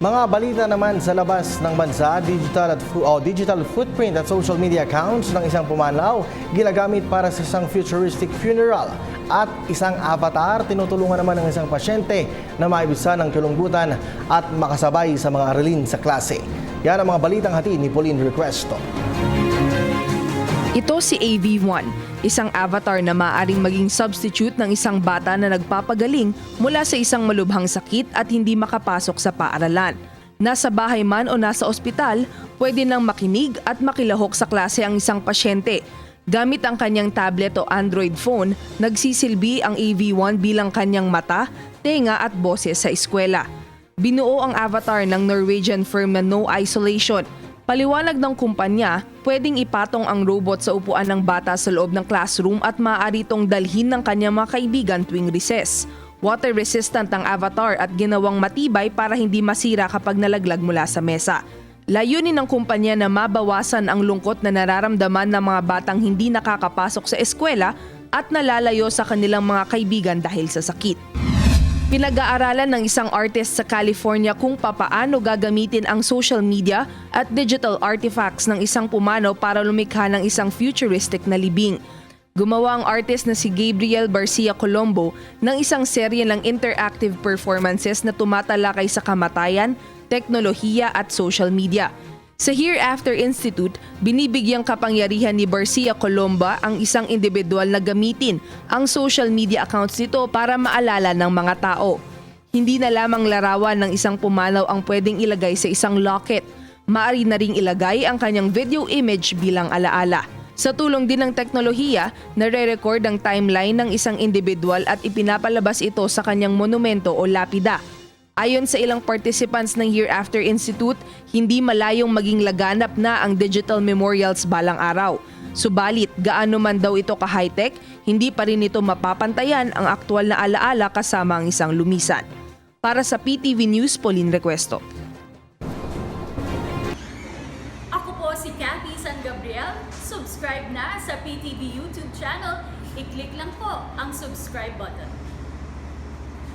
Mga balita naman sa labas ng bansa, digital footprint at social media accounts ng isang pumanaw ginagamit para sa isang futuristic funeral at isang avatar tinutulungan naman ng isang pasyente na maibisa ng kilunggutan at makasabay sa mga aralin sa klase. Yan ang mga balitang hatid ni Pauline Requesto. Ito si AV1, isang avatar na maaaring maging substitute ng isang bata na nagpapagaling mula sa isang malubhang sakit at hindi makapasok sa paaralan. Nasa bahay man o nasa ospital, pwede nang makinig at makilahok sa klase ang isang pasyente. Gamit ang kanyang tablet o Android phone, nagsisilbi ang AV1 bilang kanyang mata, tenga at boses sa eskwela. Binuo ang avatar ng Norwegian firm na No Isolation. Paliwanag ng kumpanya, pwedeng ipatong ang robot sa upuan ng bata sa loob ng classroom at maaari itong dalhin ng kanyang mga kaibigan tuwing recess. Water resistant ang avatar at ginawang matibay para hindi masira kapag nalaglag mula sa mesa. Layunin ng kumpanya na mabawasan ang lungkot na nararamdaman ng mga batang hindi nakakapasok sa eskwela at nalalayo sa kanilang mga kaibigan dahil sa sakit. Pinag-aaralan ng isang artist sa California kung papaano gagamitin ang social media at digital artifacts ng isang pumanaw para lumikha ng isang futuristic na libing. Gumawa ang artist na si Gabriel Barcia Colombo ng isang serye ng interactive performances na tumatalakay sa kamatayan, teknolohiya at social media. Sa Hereafter Institute, binibigyang kapangyarihan ni Barcia Colombo ang isang individual na gamitin ang social media accounts nito para maalala ng mga tao. Hindi na lamang larawan ng isang pumanaw ang pwedeng ilagay sa isang locket. Maaari na ring ilagay ang kanyang video image bilang alaala. Sa tulong din ng teknolohiya, nare-record ang timeline ng isang individual at ipinapalabas ito sa kanyang monumento o lapida. Ayon sa ilang participants ng Hereafter Institute, hindi malayong maging laganap na ang digital memorials balang araw. Subalit, gaano man daw ito ka-high-tech, hindi pa rin ito mapapantayan ang aktwal na alaala kasama ang isang lumisan. Para sa PTV News, Pauline Requesto. Ako po si Cathy San Gabriel. Subscribe na sa PTV YouTube channel. I-click lang po ang subscribe button.